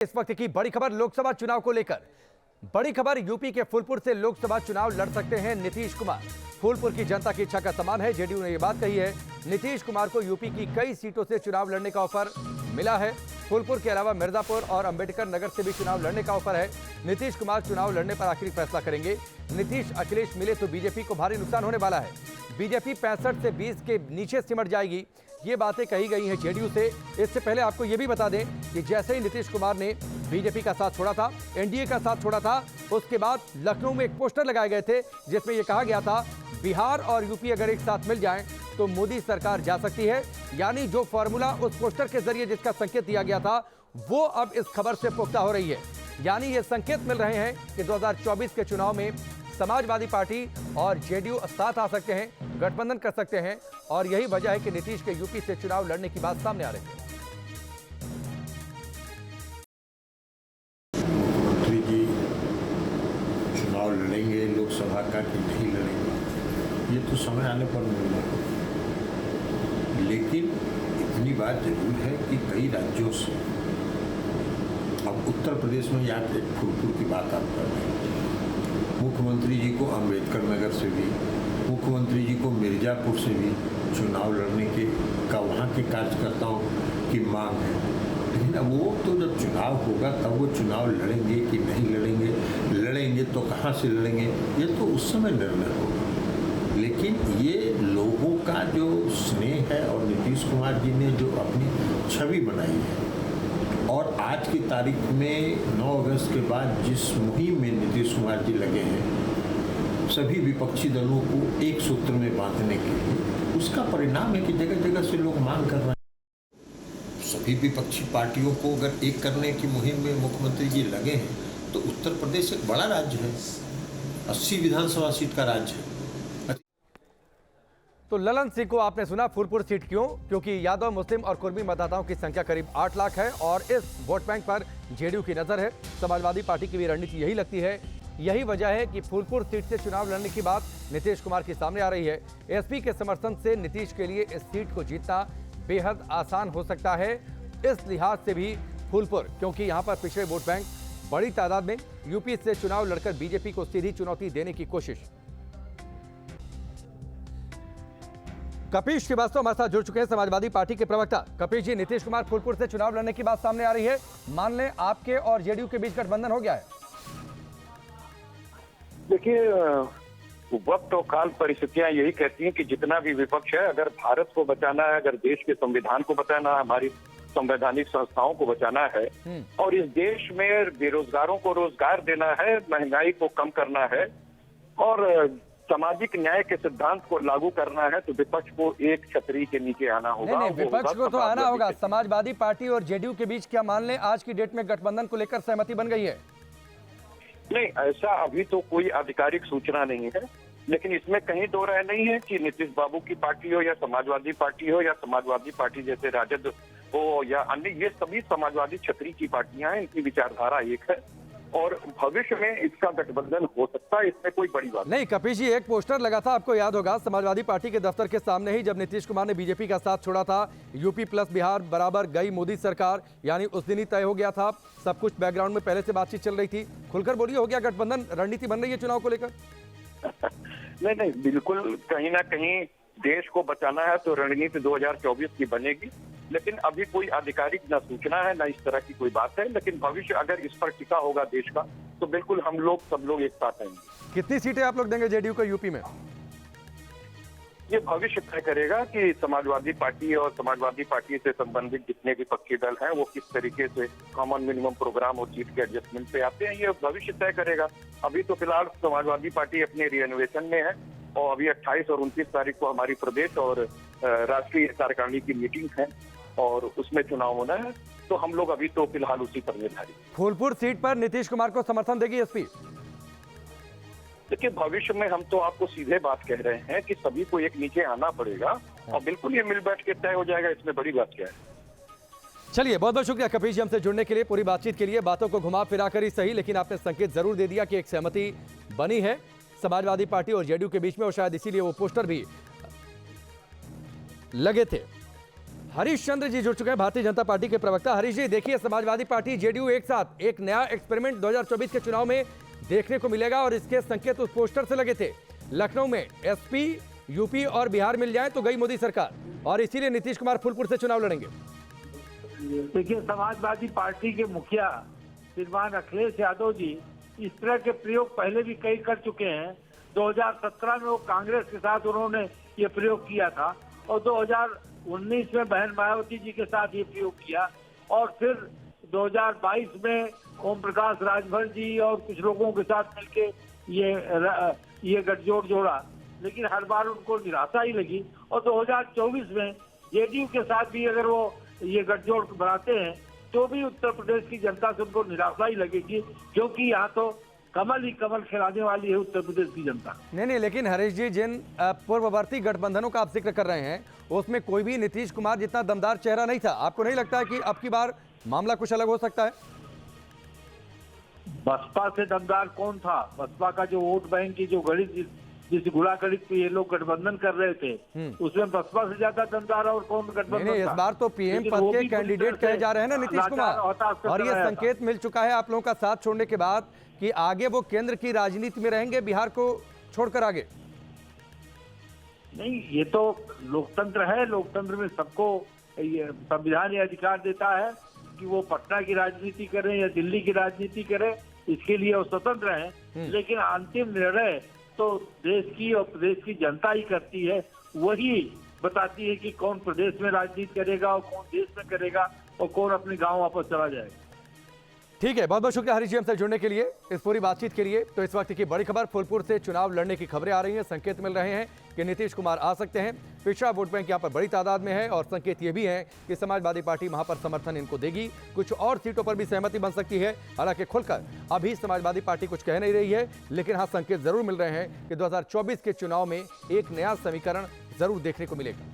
इस वक्त की बड़ी खबर लोकसभा चुनाव को लेकर। बड़ी खबर, यूपी के फूलपुर से लोकसभा चुनाव लड़ सकते हैं नीतीश कुमार। फूलपुर की जनता की इच्छा का सम्मान है। जेडीयू ने यह बात कही है। नीतीश कुमार को यूपी की कई सीटों से चुनाव लड़ने का ऑफर मिला है। फूलपुर के अलावा मिर्जापुर और अंबेडकर नगर से भी चुनाव लड़ने का ऑफर है। नीतीश कुमार चुनाव लड़ने पर आखिरी फैसला करेंगे। नीतीश अखिलेश मिले तो बीजेपी को भारी नुकसान होने वाला है। बीजेपी 65 से 20 के नीचे सिमट जाएगी। ये बातें कही गई हैं जेडीयू से। इससे पहले आपको यह भी बता दें कि जैसे ही नीतीश कुमार ने बीजेपी का साथ छोड़ा था, एनडीए का साथ छोड़ा था, उसके बाद लखनऊ में एक पोस्टर लगाए गए थे जिसमें यह कहा गया था बिहार और यूपी अगर एक साथ मिल जाएं तो मोदी सरकार जा सकती है। यानी जो फॉर्मूला उस पोस्टर के जरिए जिसका संकेत दिया गया था वो अब इस खबर से पुख्ता हो रही है। यानी ये संकेत मिल रहे हैं कि 2024 के चुनाव में समाजवादी पार्टी और जेडीयू साथ आ सकते हैं, गठबंधन कर सकते हैं। और यही वजह है कि नीतीश के यूपी से चुनाव लड़ने की बात सामने आ रही है। मुख्यमंत्री जी चुनाव लड़ेंगे लोकसभा का कि नहीं लड़ेंगे, ये तो समय आने पर मिलेगा। लेकिन इतनी बात जरूर है कि कई राज्यों से, अब उत्तर प्रदेश में यहाँ पे फूलपुर की बात आप कर रहे हैं, मुख्यमंत्री जी को अंबेडकर नगर से भी, मुख्यमंत्री जी को मिर्जापुर से भी चुनाव लड़ने का वहाँ के कार्यकर्ताओं की मांग है। लेकिन अब वो तो जब चुनाव होगा तब वो चुनाव लड़ेंगे कि नहीं लड़ेंगे, लड़ेंगे तो कहाँ से लड़ेंगे, ये तो उस समय निर्णय होगा। लेकिन ये लोगों का जो स्नेह है और नीतीश कुमार जी ने जो अपनी छवि बनाई है, और आज की तारीख में 9 अगस्त के बाद जिस मुहिम में नीतीश कुमार जी लगे हैं सभी विपक्षी दलों को एक सूत्र में बांधने के लिए, उसका परिणाम है कि जगह जगह से लोग मांग कर रहे हैं। सभी विपक्षी पार्टियों को अगर एक करने की मुहिम में मुख्यमंत्री जी लगे हैं तो उत्तर प्रदेश एक बड़ा राज्य है, 80 विधानसभा सीट का राज्य है। तो ललन सिंह को आपने सुना। फूलपुर सीट क्यों? क्योंकि यादव, मुस्लिम और कुर्मी मतदाताओं की संख्या करीब 8 लाख है और इस वोट बैंक पर जेडीयू की नजर है। समाजवादी पार्टी की भी रणनीति यही लगती है। यही वजह है कि फूलपुर सीट से चुनाव लड़ने की बात नीतीश कुमार की सामने आ रही है। एसपी के समर्थन से नीतीश के लिए इस सीट को जीतना बेहद आसान हो सकता है। इस लिहाज से भी फूलपुर, क्योंकि यहाँ पर पिछड़े वोट बैंक बड़ी तादाद में यूपी से चुनाव लड़कर बीजेपी को सीधी चुनौती देने की कोशिश। कपीश श्रीवास्तव हमारे साथ जुड़ चुके हैं, समाजवादी पार्टी के प्रवक्ता। कपीश जी, नीतीश कुमार फूलपुर से चुनाव लड़ने की बात सामने आ रही है। मान लें आपके और जेडीयू के बीच गठबंधन हो गया है। देखिए, वक्त और काल परिस्थितियां यही कहती हैं कि जितना भी विपक्ष है, अगर भारत को बचाना है, अगर देश के संविधान को बचाना है, हमारी संवैधानिक संस्थाओं को बचाना है और इस देश में बेरोजगारों को रोजगार देना है, महंगाई को कम करना है और सामाजिक न्याय के सिद्धांत को लागू करना है, तो विपक्ष को एक छतरी के नीचे आना होगा। नहीं, विपक्ष को तो आना होगा। समाजवादी पार्टी और जेडीयू के बीच क्या मान लें आज की डेट में गठबंधन को लेकर सहमति बन गई है? नहीं, ऐसा अभी तो कोई आधिकारिक सूचना नहीं है, लेकिन इसमें कहीं दो राय नहीं है कि नीतीश बाबू की पार्टी हो या समाजवादी पार्टी हो या समाजवादी पार्टी जैसे राजद हो या अन्य, ये सभी समाजवादी छतरी की पार्टियां हैं। इनकी विचारधारा एक है और भविष्य में इसका गठबंधन हो सकता है, इसमें कोई बड़ी बात नहीं। कपीश जी, एक पोस्टर लगा था, आपको याद होगा, समाजवादी पार्टी के दफ्तर के सामने ही, जब नीतीश कुमार ने बीजेपी का साथ छोड़ा था। यूपी प्लस बिहार बराबर गई मोदी सरकार, यानी उस दिन ही तय हो गया था। सब कुछ बैकग्राउंड में पहले से बातचीत चल रही थी। खुलकर बोलिए, हो गया गठबंधन? रणनीति बन रही है चुनाव को लेकर? नहीं, बिल्कुल। कहीं ना कहीं देश को बचाना है तो रणनीति 2024 की बनेगी, लेकिन अभी कोई आधिकारिक न सूचना है, न इस तरह की कोई बात है। लेकिन भविष्य अगर इस पर टिका होगा देश का, तो बिल्कुल हम लोग सब लोग एक साथ आएंगे। कितनी सीटें आप लोग देंगे जेडीयू को यूपी में? ये भविष्य तय करेगा कि समाजवादी पार्टी और समाजवादी पार्टी से संबंधित जितने भी पक्षी दल हैं वो किस तरीके से कॉमन मिनिमम प्रोग्राम और सीट के एडजस्टमेंट पे आते हैं, ये भविष्य तय करेगा। अभी तो फिलहाल समाजवादी पार्टी अपने रिनोवेशन में है और अभी 28 और 29 तारीख को हमारी प्रदेश और राष्ट्रीय कार्यकारिणी की मीटिंग है और उसमें चुनाव होना है, तो हम लोग अभी तो फिलहाल उसी पर निर्धारित। फूलपुर सीट पर नीतीश कुमार को समर्थन देगी एसपी? देखिए, भविष्य में हम तो आपको सीधे बात कह रहे हैं कि सभी को एक नीचे आना पड़ेगा और बिल्कुल ये मिल बैठ के तय हो जाएगा, इसमें बड़ी बात क्या है। चलिए, बहुत बहुत शुक्रिया कपीश जी हमसे जुड़ने के लिए, पूरी बातचीत के लिए। बातों को घुमा फिरा कर ही सही, लेकिन आपने संकेत जरूर दे दिया कि एक सहमति बनी है समाजवादी पार्टी और जेडीयू के बीच में, और शायद इसीलिए वो पोस्टर भी लगे थे। हरीश चंद्र जी जुड़ चुके हैं, भारतीय जनता पार्टी के प्रवक्ता। हरीश जी, देखिए, समाजवादी पार्टी जेडीयू एक साथ एक नया एक्सपेरिमेंट 2024 के चुनाव में देखने को मिलेगा और इसके संकेत उस पोस्टर से लगे थे। लखनऊ में एसपी, यूपी और बिहार मिल जाए तो गई मोदी सरकार, और इसीलिए नीतीश कुमार फूलपुर से चुनाव लड़ेंगे। देखिए, समाजवादी पार्टी के मुखिया श्रीमान अखिलेश यादव जी इस तरह के प्रयोग पहले भी कई कर चुके हैं। 2017 में वो कांग्रेस के साथ उन्होंने ये प्रयोग किया था और 2019 में बहन मायावती जी के साथ ये प्रयोग किया, और फिर 2022 में ओम प्रकाश राजभर जी और कुछ लोगों के साथ मिलके ये गठजोड़ जोड़ा, लेकिन हर बार उनको निराशा ही लगी। और 2024 में जेडीयू के साथ भी अगर वो ये गठजोड़ बनाते हैं तो भी उत्तर प्रदेश की जनता से उनको निराशा ही लगेगी, क्योंकि यहाँ तो कमल ही कमल खिलाने वाली है उत्तर प्रदेश की जनता। नहीं, लेकिन हरीश जी, जिन पूर्ववर्ती गठबंधनों का आप जिक्र कर रहे हैं उसमें कोई भी नीतीश कुमार जितना दमदार चेहरा नहीं था। आपको नहीं लगता है कि अब की बार मामला कुछ अलग हो सकता है? बसपा से दमदार कौन था? बसपा का जो वोट बैंक की जो गणित, जिस गुड़ा गणित पे ये लोग गठबंधन कर रहे थे, उसमें बसपा से ज्यादा दमदार और कौन गठबंधन? नहीं, इस बार तो पीएम पद के कैंडिडेट कहे जा रहे हैं ना नीतीश कुमार, और ये संकेत मिल चुका है आप लोगों का साथ छोड़ने के बाद कि आगे वो केंद्र की राजनीति में रहेंगे, बिहार को छोड़कर आगे। नहीं, ये तो लोकतंत्र है। लोकतंत्र में सबको संविधान ये अधिकार देता है कि वो पटना की राजनीति करें या दिल्ली की राजनीति करें, इसके लिए वो स्वतंत्र हैं। लेकिन अंतिम निर्णय तो देश की और प्रदेश की जनता ही करती है। वही बताती है कि कौन प्रदेश में राजनीति करेगा और कौन देश में करेगा और कौन अपने गांव वापस चला जाएगा। ठीक है, बहुत बहुत शुक्रिया हरीश जी हमसे जुड़ने के लिए, इस पूरी बातचीत के लिए। तो इस वक्त की बड़ी खबर, फूलपुर से चुनाव लड़ने की खबरें आ रही हैं, संकेत मिल रहे हैं कि नीतीश कुमार आ सकते हैं। पिछड़ा वोट बैंक यहाँ पर बड़ी तादाद में है और संकेत ये भी है कि समाजवादी पार्टी वहां पर समर्थन इनको देगी। कुछ और सीटों पर भी सहमति बन सकती है। हालांकि खुलकर अभी समाजवादी पार्टी कुछ कह नहीं रही है, लेकिन हाँ संकेत जरूर मिल रहे हैं कि 2024 के चुनाव में एक नया समीकरण जरूर देखने को मिलेगा।